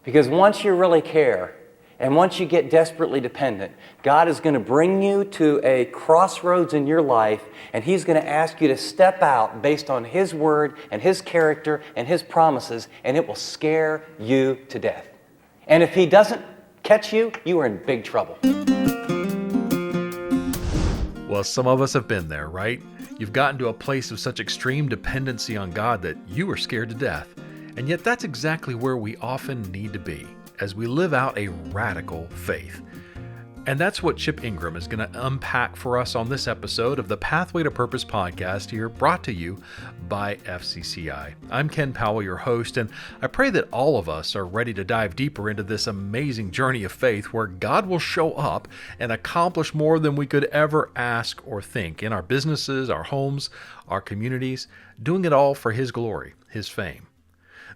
Because once you really care, and once you get desperately dependent, God is going to bring you to a crossroads in your life, and He's going to ask you to step out based on His Word and His character and His promises, and it will scare you to death. And if He doesn't catch you, you are in big trouble. Well, some of us have been there, right? You've gotten to a place of such extreme dependency on God that you are scared to death. And yet that's exactly where we often need to be as we live out a radical faith. And that's what Chip Ingram is going to unpack for us on this episode of the Pathway to Purpose podcast here, brought to you by FCCI. I'm Ken Powell, your host, and I pray that all of us are ready to dive deeper into this amazing journey of faith where God will show up and accomplish more than we could ever ask or think in our businesses, our homes, our communities, doing it all for His glory, His fame.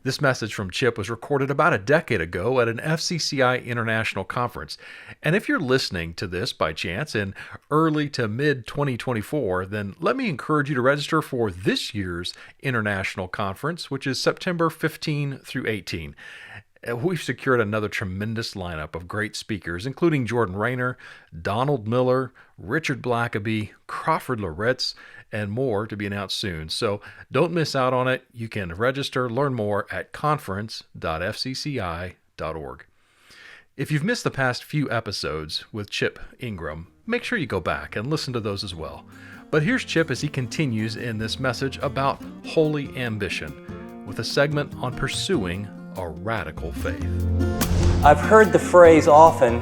This message from Chip was recorded about a decade ago at an FCCI International Conference. And if you're listening to this by chance in early to mid-2024, then let me encourage you to register for this year's International Conference, which is September 15 through 18. We've secured another tremendous lineup of great speakers, including Jordan Rayner, Donald Miller, Richard Blackaby, Crawford Loretz, and more to be announced soon. So don't miss out on it. You can register, learn more at conference.fcci.org. If you've missed the past few episodes with Chip Ingram, make sure you go back and listen to those as well. But here's Chip as he continues in this message about holy ambition with a segment on pursuing a radical faith. I've heard the phrase often,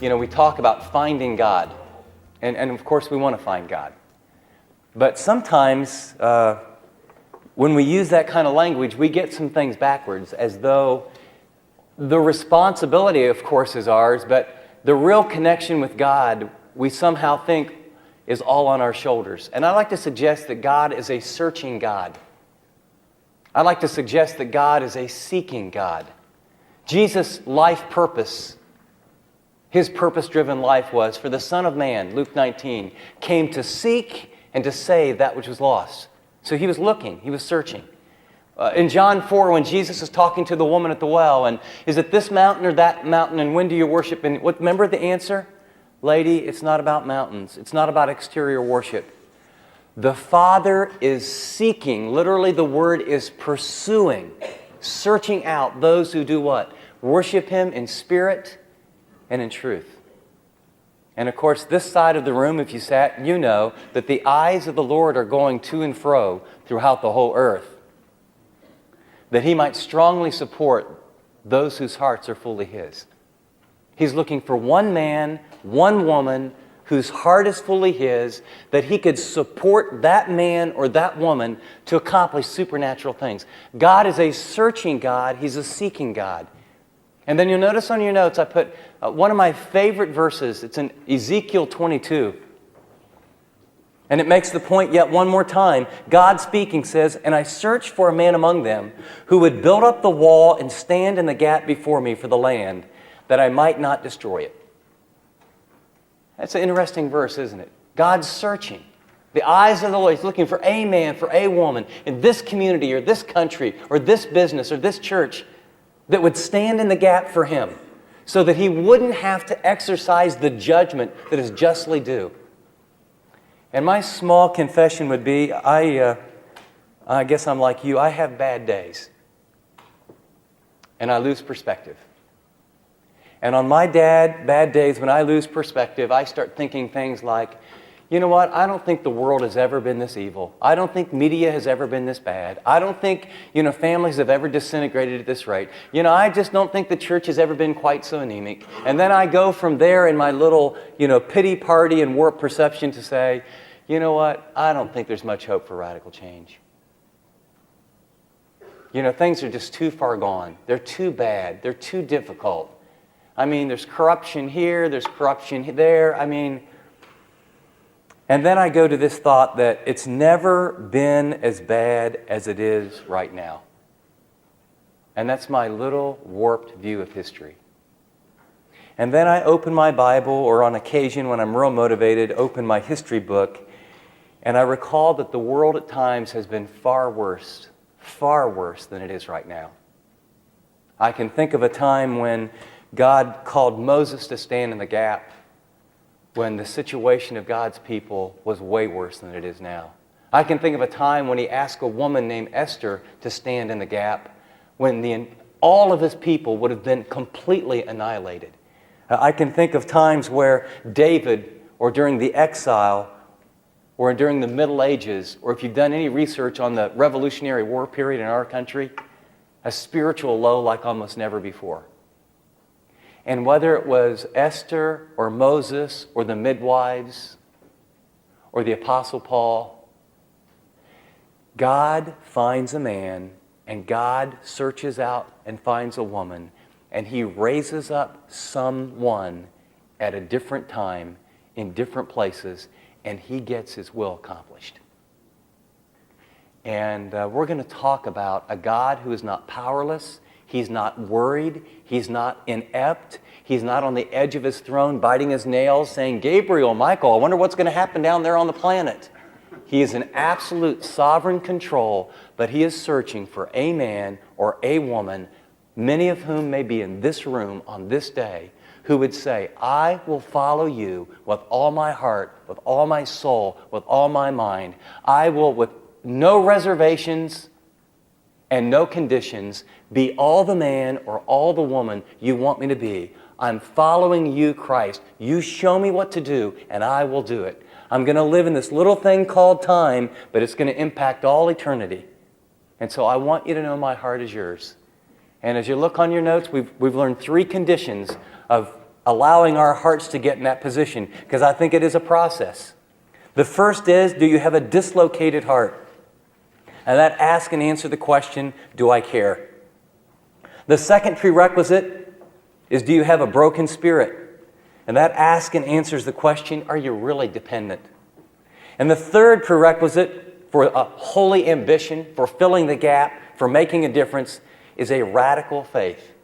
we talk about finding God. And of course we want to find God. But sometimes when we use that kind of language, we get some things backwards, as though the responsibility, of course, is ours, but the real connection with God, we somehow think is all on our shoulders. And I like to suggest that God is a searching God. I like to suggest that God is a seeking God. Jesus' life purpose, His purpose-driven life was for the Son of Man, Luke 19, came to seek and to save that which was lost. So He was looking, He was searching. In John 4, when Jesus is talking to the woman at the well, and is it this mountain or that mountain, and when do you worship? And remember the answer? Lady, it's not about mountains. It's not about exterior worship. The Father is seeking, literally the word is pursuing, searching out those who do what? Worship Him in spirit and in truth. And of course, this side of the room, if you sat, you know that the eyes of the Lord are going to and fro throughout the whole earth, that He might strongly support those whose hearts are fully His. He's looking for one man, one woman, whose heart is fully His, that He could support that man or that woman to accomplish supernatural things. God is a searching God. He's a seeking God. And then you'll notice on your notes, I put one of my favorite verses. It's in Ezekiel 22. And it makes the point yet one more time. God speaking says, "And I searched for a man among them who would build up the wall and stand in the gap before me for the land, that I might not destroy it." That's an interesting verse, isn't it? God's searching. The eyes of the Lord. He's looking for a man, for a woman in this community or this country or this business or this church that would stand in the gap for Him so that He wouldn't have to exercise the judgment that is justly due. And my small confession would be, I guess I'm like you, I have bad days. And I lose perspective. And on my bad days, when I lose perspective, I start thinking things like, you know what, I don't think the world has ever been this evil. I don't think media has ever been this bad. I don't think, families have ever disintegrated at this rate. I just don't think the church has ever been quite so anemic. And then I go from there in my little, pity party and warped perception to say, you know what, I don't think there's much hope for radical change. Things are just too far gone. They're too bad. They're too difficult. There's corruption here, there's corruption there. And then I go to this thought that it's never been as bad as it is right now. And that's my little warped view of history. And then I open my Bible, or on occasion when I'm real motivated, open my history book, and I recall that the world at times has been far worse than it is right now. I can think of a time when God called Moses to stand in the gap when the situation of God's people was way worse than it is now. I can think of a time when he asked a woman named Esther to stand in the gap when all of his people would have been completely annihilated. I can think of times where David, or during the exile, or during the Middle Ages, or if you've done any research on the Revolutionary War period in our country, a spiritual low like almost never before. And whether it was Esther or Moses or the midwives or the Apostle Paul, God finds a man and God searches out and finds a woman, and he raises up someone at a different time in different places, and he gets his will accomplished. And we're going to talk about a God who is not powerless. He's not worried. He's not inept. He's not on the edge of his throne biting his nails saying, Gabriel, Michael, I wonder what's going to happen down there on the planet. He is in absolute sovereign control, but he is searching for a man or a woman, many of whom may be in this room on this day, who would say, I will follow you with all my heart, with all my soul, with all my mind. I will, with no reservations and no conditions, be all the man or all the woman you want me to be. I'm following you, Christ. You show me what to do, and I will do it. I'm going to live in this little thing called time, but it's going to impact all eternity. And so I want you to know my heart is yours. And as you look on your notes, we've learned 3 conditions of allowing our hearts to get in that position, because I think it is a process. The first is, do you have a dislocated heart? And that asks and answer the question, do I care? The second prerequisite is, do you have a broken spirit? And that asks and answers the question, are you really dependent? And the third prerequisite for a holy ambition, for filling the gap, for making a difference, is a radical faith.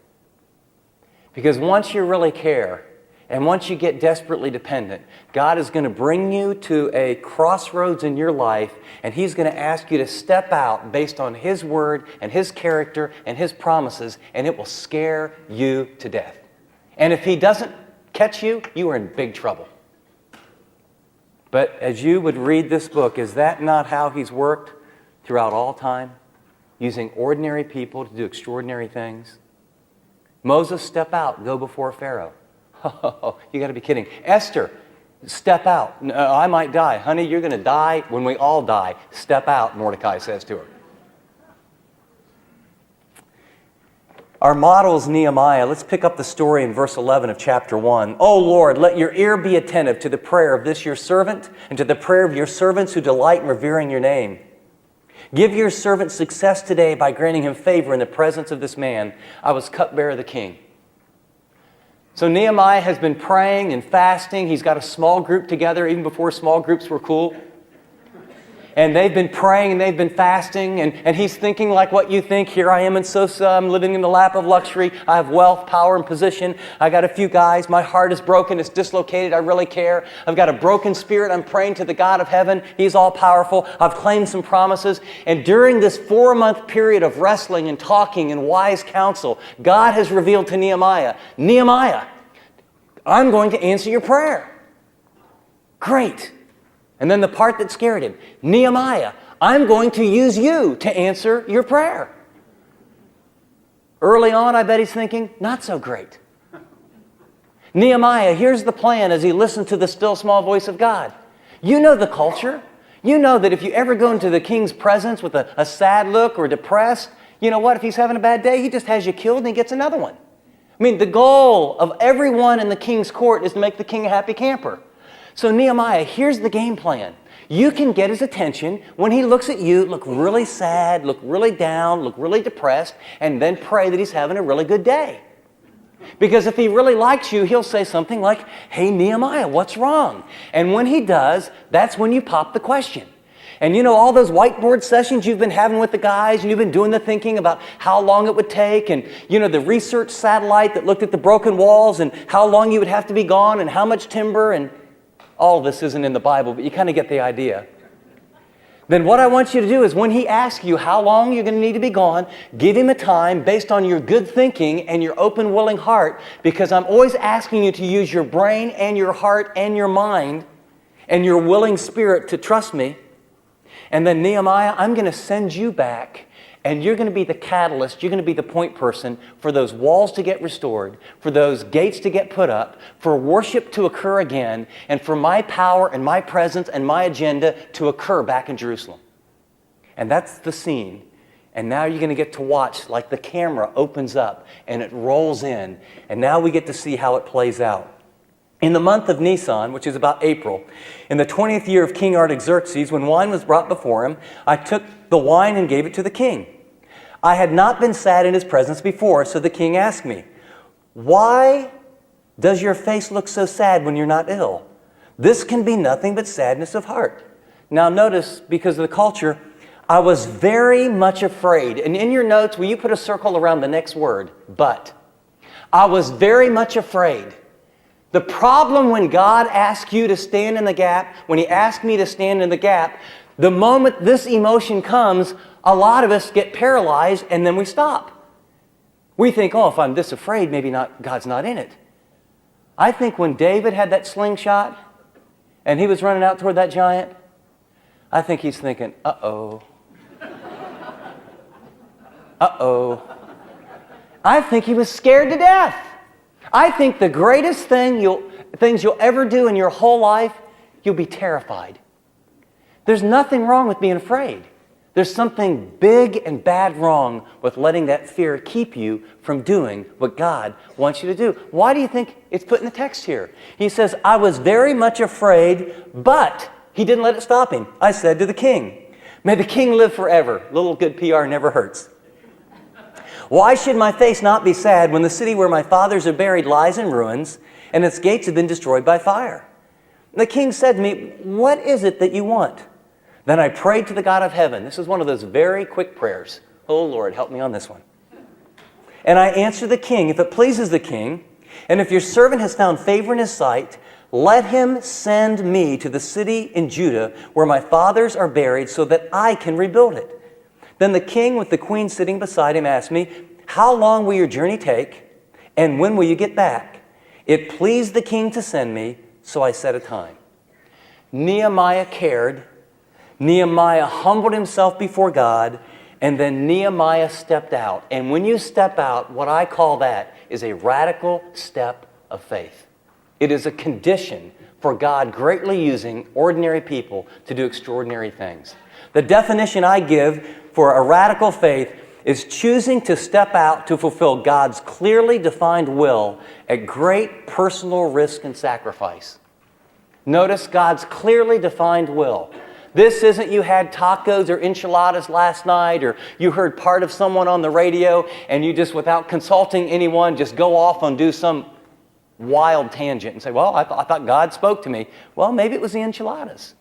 Because once you really care, and once you get desperately dependent, God is going to bring you to a crossroads in your life, and He's going to ask you to step out based on His Word and His character and His promises, and it will scare you to death. And if He doesn't catch you, you are in big trouble. But as you would read this book, is that not how He's worked throughout all time? Using ordinary people to do extraordinary things? Moses, step out, go before Pharaoh. Oh, you got to be kidding. Esther, step out. No, I might die. Honey, you're going to die when we all die. Step out, Mordecai says to her. Our model is Nehemiah. Let's pick up the story in verse 11 of chapter 1. O Lord, let your ear be attentive to the prayer of this your servant and to the prayer of your servants who delight in revering your name. Give your servant success today by granting him favor in the presence of this man. I was cupbearer of the king. So Nehemiah has been praying and fasting. He's got a small group together, even before small groups were cool. And they've been praying and they've been fasting, and he's thinking like what you think. Here I am in Sosa, I'm living in the lap of luxury. I have wealth, power, and position. I got a few guys. My heart is broken. It's dislocated. I really care. I've got a broken spirit. I'm praying to the God of heaven. He's all powerful. I've claimed some promises. And during this 4-month period of wrestling and talking and wise counsel, God has revealed to Nehemiah, Nehemiah, I'm going to answer your prayer. Great. And then the part that scared him, Nehemiah, I'm going to use you to answer your prayer. Early on, I bet he's thinking, not so great. Nehemiah, here's the plan as he listened to the still small voice of God. You know the culture. You know that if you ever go into the king's presence with a sad look or depressed, you know what? If he's having a bad day, he just has you killed and he gets another one. I mean, the goal of everyone in the king's court is to make the king a happy camper. So Nehemiah, here's the game plan. You can get his attention when he looks at you, look really sad, look really down, look really depressed, and then pray that he's having a really good day. Because if he really likes you, he'll say something like, hey, Nehemiah, what's wrong? And when he does, that's when you pop the question. And you know, all those whiteboard sessions you've been having with the guys, and you've been doing the thinking about how long it would take, and you know, the research satellite that looked at the broken walls, and how long you would have to be gone, and how much timber, and all of this isn't in the Bible, but you kind of get the idea. then what I want you to do is when he asks you how long you're going to need to be gone, give him a time based on your good thinking and your open, willing heart, because I'm always asking you to use your brain and your heart and your mind and your willing spirit to trust me. And then Nehemiah, I'm going to send you back, and you're going to be the catalyst, you're going to be the point person for those walls to get restored, for those gates to get put up, for worship to occur again, and for my power and my presence and my agenda to occur back in Jerusalem. And that's the scene. And now you're going to get to watch like the camera opens up and it rolls in, and now we get to see how it plays out. In the month of Nisan, which is about April, in the 20th year of King Artaxerxes, when wine was brought before him, I took the wine and gave it to the king. I had not been sad in his presence before, so the king asked me, "Why does your face look so sad when you're not ill? This can be nothing but sadness of heart." Now notice, because of the culture, I was very much afraid. And in your notes, will you put a circle around the next word, but? I was very much afraid. The problem when God asks you to stand in the gap, when he asked me to stand in the gap, the moment this emotion comes, a lot of us get paralyzed and then we stop. We think, oh, if I'm this afraid, maybe God's not in it. I think when David had that slingshot and he was running out toward that giant, I think he's thinking, uh-oh. Uh-oh. I think he was scared to death. I think the greatest things you'll ever do in your whole life, you'll be terrified. There's nothing wrong with being afraid. There's something big and bad wrong with letting that fear keep you from doing what God wants you to do. Why do you think it's put in the text here? He says, I was very much afraid, but he didn't let it stop him. I said to the king, may the king live forever. Little good PR never hurts. Why should my face not be sad when the city where my fathers are buried lies in ruins and its gates have been destroyed by fire? The king said to me, what is it that you want? Then I prayed to the God of heaven. This is one of those very quick prayers. Oh, Lord, help me on this one. And I answered the king, if it pleases the king, and if your servant has found favor in his sight, let him send me to the city in Judah where my fathers are buried so that I can rebuild it. Then the king, with the queen sitting beside him, asked me, how long will your journey take, and when will you get back? It pleased the king to send me, so I set a time. Nehemiah cared. Nehemiah humbled himself before God, and then Nehemiah stepped out. And when you step out, what I call that is a radical step of faith. It is a condition for God greatly using ordinary people to do extraordinary things. The definition I give for a radical faith is choosing to step out to fulfill God's clearly defined will at great personal risk and sacrifice. Notice God's clearly defined will. This isn't you had tacos or enchiladas last night, or you heard part of someone on the radio and you just, without consulting anyone, just go off and do some wild tangent and say, well, I thought God spoke to me. Well, maybe it was the enchiladas.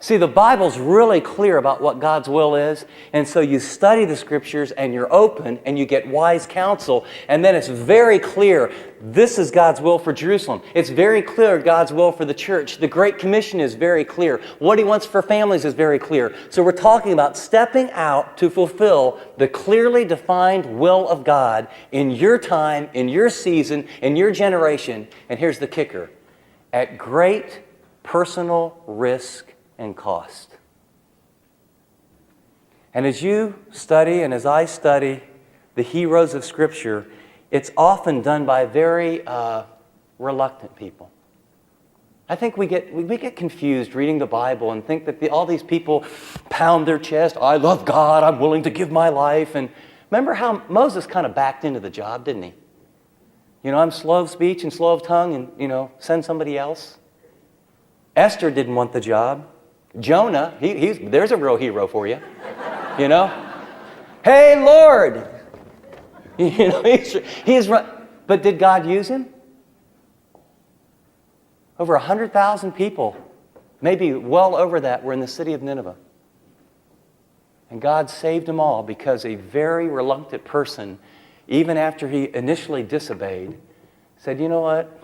See, the Bible's really clear about what God's will is, and so you study the Scriptures and you're open and you get wise counsel, and then it's very clear this is God's will for Jerusalem. It's very clear God's will for the church. The Great Commission is very clear. What He wants for families is very clear. So we're talking about stepping out to fulfill the clearly defined will of God in your time, in your season, in your generation, and here's the kicker, at great personal risk and cost. And as you study and as I study the heroes of Scripture, it's often done by very reluctant people. I think we get confused reading the Bible and think that all these people pound their chest, I love God, I'm willing to give my life. And remember how Moses kind of backed into the job, didn't he? You know, I'm slow of speech and slow of tongue and, send somebody else. Esther didn't want the job. Jonah, there's a real hero for you. Hey, Lord. He's but did God use him? Over 100,000 people, maybe well over that, were in the city of Nineveh. And God saved them all because a very reluctant person, even after he initially disobeyed, said, you know what?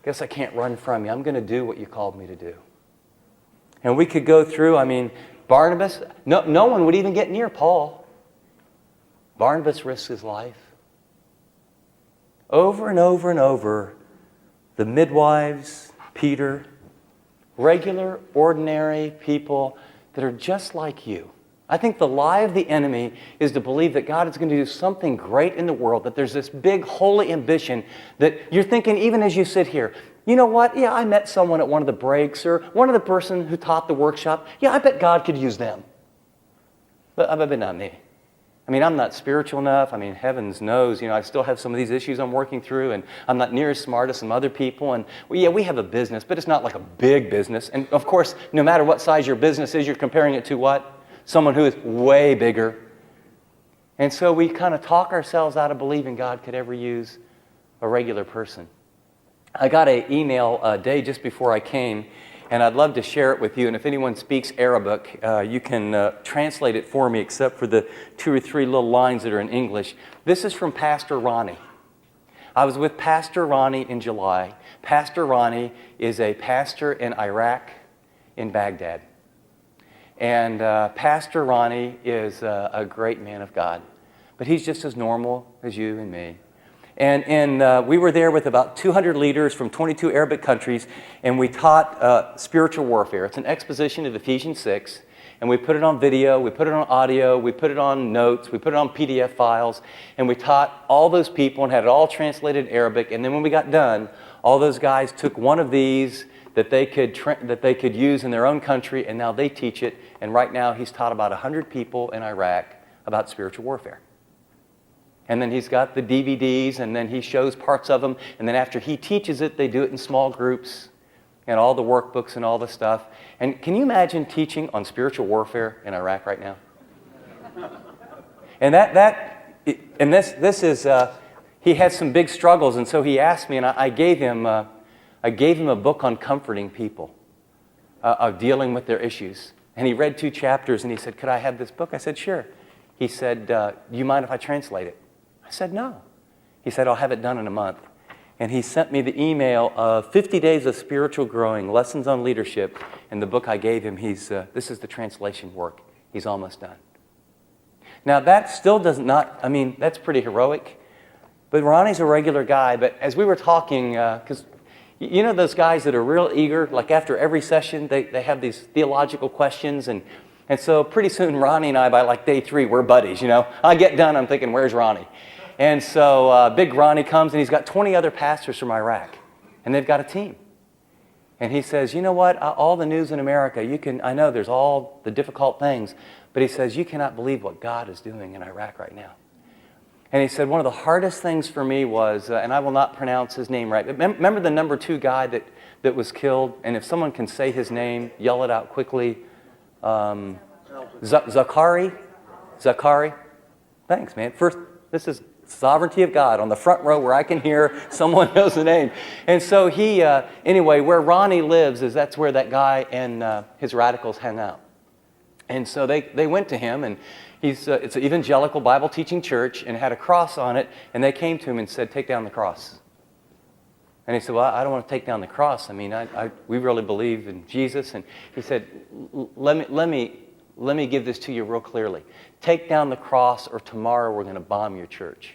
Guess I can't run from you. I'm going to do what you called me to do. And we could go through, Barnabas, no one would even get near Paul. Barnabas risked his life. Over and over and over, the midwives, Peter, regular, ordinary people that are just like you. I think the lie of the enemy is to believe that God is going to do something great in the world, that there's this big, holy ambition that you're thinking, even as you sit here, you know what? Yeah, I met someone at one of the breaks, or one of the person who taught the workshop. Yeah, I bet God could use them. But not me. I'm not spiritual enough. Heavens knows, I still have some of these issues I'm working through, and I'm not near as smart as some other people. And we have a business, but it's not like a big business. And of course, no matter what size your business is, you're comparing it to what? Someone who is way bigger. And so we kind of talk ourselves out of believing God could ever use a regular person. I got an email a day just before I came, and I'd love to share it with you. And if anyone speaks Arabic, you can translate it for me, except for the 2 or 3 little lines that are in English. This is from Pastor Ronnie. I was with Pastor Ronnie in July. Pastor Ronnie is a pastor in Iraq, in Baghdad. And Pastor Ronnie is a great man of God. But he's just as normal as you and me. And we were there with about 200 leaders from 22 Arabic countries, and we taught spiritual warfare. It's an exposition of Ephesians 6, and we put it on video, we put it on audio, we put it on notes, we put it on PDF files, and we taught all those people and had it all translated in Arabic. And then when we got done, all those guys took one of these that they could use in their own country, and now they teach it. And right now he's taught about 100 people in Iraq about spiritual warfare. And then he's got the DVDs, and then he shows parts of them. And then after he teaches it, they do it in small groups, and all the workbooks and all the stuff. And can you imagine teaching on spiritual warfare in Iraq right now? And this is he had some big struggles, and so he asked me, and I gave him a book on comforting people, of dealing with their issues. And he read 2 chapters, and he said, "Could I have this book?" I said, "Sure." He said, "Do you mind if I translate it?" I said, "No." He said, "I'll have it done in a month." And he sent me the email of 50 Days of Spiritual Growing, Lessons on Leadership. And the book I gave him, this is the translation work. He's almost done. Now, that still that's pretty heroic. But Ronnie's a regular guy. But as we were talking, because you know those guys that are real eager, like after every session, they have these theological questions. And so pretty soon, Ronnie and I, by like day 3, we're buddies, I get done, I'm thinking, where's Ronnie? And so big Ronnie comes, and he's got 20 other pastors from Iraq. And they've got a team. And he says, you know what, all the news in America, I know there's all the difficult things, but he says, you cannot believe what God is doing in Iraq right now. And he said, one of the hardest things for me was, and I will not pronounce his name right, but remember the number 2 guy that was killed? And if someone can say his name, yell it out quickly. Zakari? Thanks, man. First, this is sovereignty of God on the front row where I can hear someone knows the name. And so he, anyway, where Ronnie lives that's where that guy and his radicals hang out. And so they went to him, and it's an evangelical Bible teaching church, and had a cross on it, and they came to him and said, "Take down the cross." And he said, "Well, I don't want to take down the cross. We really believe in Jesus." And he said, let me give this to you real clearly. Take down the cross, or tomorrow we're going to bomb your church.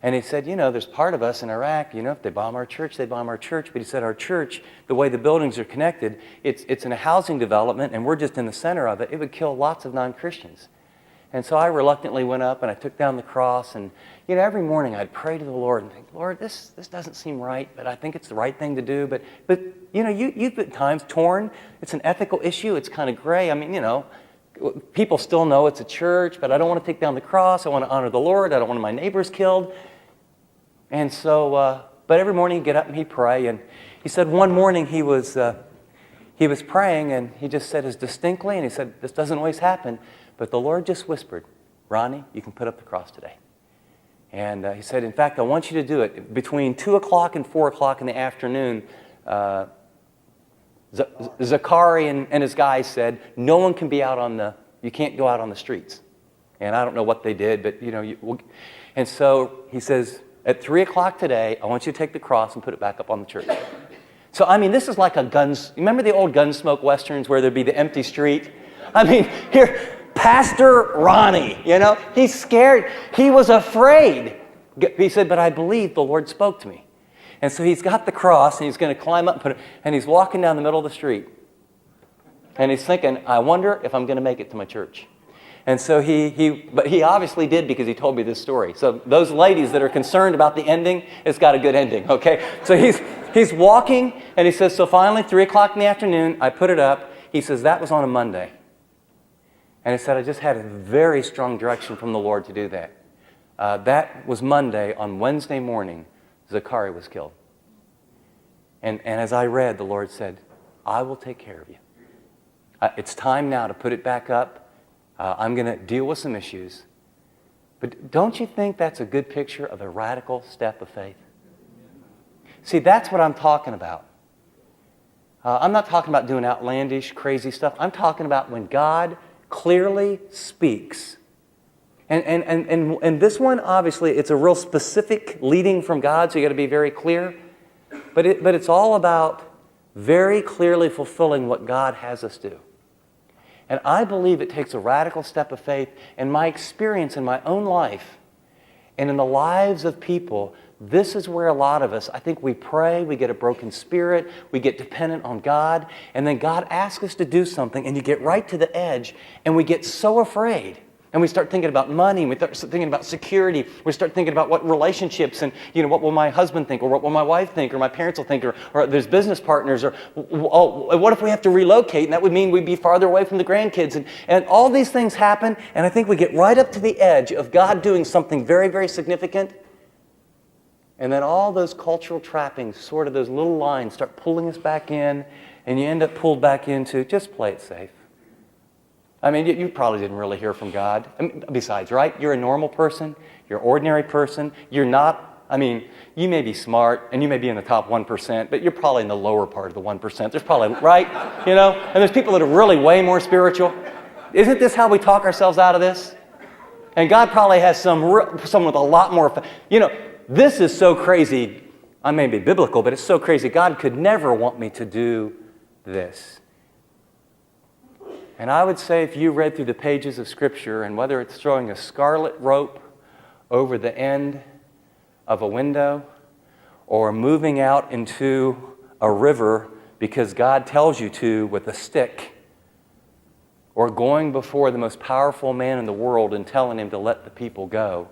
And he said, there's part of us in Iraq, if they bomb our church, they bomb our church. But he said, our church, the way the buildings are connected, it's in a housing development, and we're just in the center of it. It would kill lots of non-Christians. And so I reluctantly went up, and I took down the cross. And, every morning I'd pray to the Lord and think, Lord, this doesn't seem right, but I think it's the right thing to do. But you've at times torn. It's an ethical issue. It's kind of gray. People still know it's a church, but I don't want to take down the cross. I want to honor the Lord. I don't want my neighbors killed. And so, but every morning he'd get up and he'd pray. And he said one morning he was praying, and he just said as distinctly, and he said, this doesn't always happen, but the Lord just whispered, "Ronnie, you can put up the cross today." And he said, in fact, I want you to do it between 2 o'clock and 4 o'clock in the afternoon. Zakari and his guys said, no one can be you can't go out on the streets. And I don't know what they did, but and so he says, at 3 o'clock today, I want you to take the cross and put it back up on the church. So, I mean, this is like remember the old Gunsmoke Westerns where there'd be the empty street? I mean, here, Pastor Ronnie, he's scared. He was afraid. He said, but I believe the Lord spoke to me. And so he's got the cross, and he's going to climb up and put it, and he's walking down the middle of the street. And he's thinking, I wonder if I'm going to make it to my church. And so but he obviously did because he told me this story. So those ladies that are concerned about the ending, it's got a good ending, okay? So he's walking, and he says, so finally, 3 o'clock in the afternoon, I put it up. He says, that was on a Monday. And he said, I just had a very strong direction from the Lord to do that. That was Monday. On Wednesday morning, Zachariah was killed. And as I read, the Lord said, I will take care of you. It's time now to put it back up. I'm going to deal with some issues. But don't you think that's a good picture of a radical step of faith? See, that's what I'm talking about. I'm not talking about doing outlandish, crazy stuff. I'm talking about when God clearly speaks. And this one, obviously, it's a real specific leading from God, so you got to be very clear. But it's all about very clearly fulfilling what God has us do. And I believe it takes a radical step of faith. In my experience in my own life and in the lives of people, this is where a lot of us, I think we pray, we get a broken spirit, we get dependent on God, and then God asks us to do something, and you get right to the edge, and we get so afraid. And we start thinking about money, we start thinking about security, we start thinking about what relationships and, what will my husband think, or what will my wife think, or my parents will think, or there's business partners, or what if we have to relocate, and that would mean we'd be farther away from the grandkids, and all these things happen, and I think we get right up to the edge of God doing something very, very significant, and then all those cultural trappings, sort of those little lines, start pulling us back in, and you end up pulled back into, just play it safe. I mean, you probably didn't really hear from God. Besides, right? You're a normal person. You're an ordinary person. You're not, you may be smart, and you may be in the top 1%, but you're probably in the lower part of the 1%. There's probably, right? And there's people that are really way more spiritual. Isn't this how we talk ourselves out of this? And God probably has someone with a lot more, this is so crazy. I may be biblical, but it's so crazy. God could never want me to do this. And I would say if you read through the pages of Scripture, and whether it's throwing a scarlet rope over the end of a window, or moving out into a river because God tells you to with a stick, or going before the most powerful man in the world and telling him to let the people go,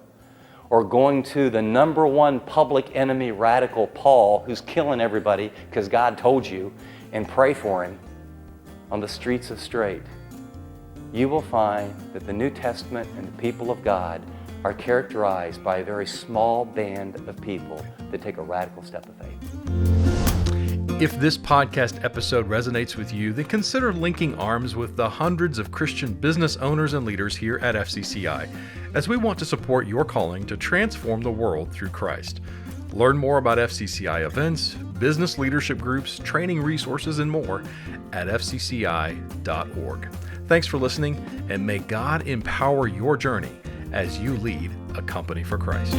or going to the number one public enemy radical Paul, who's killing everybody because God told you, and pray for him on the streets of Straight, you will find that the New Testament and the people of God are characterized by a very small band of people that take a radical step of faith. If this podcast episode resonates with you, then consider linking arms with the hundreds of Christian business owners and leaders here at FCCI, as we want to support your calling to transform the world through Christ. Learn more about FCCI events, business leadership groups, training resources, and more at fcci.org. Thanks for listening, and may God empower your journey as you lead a company for Christ.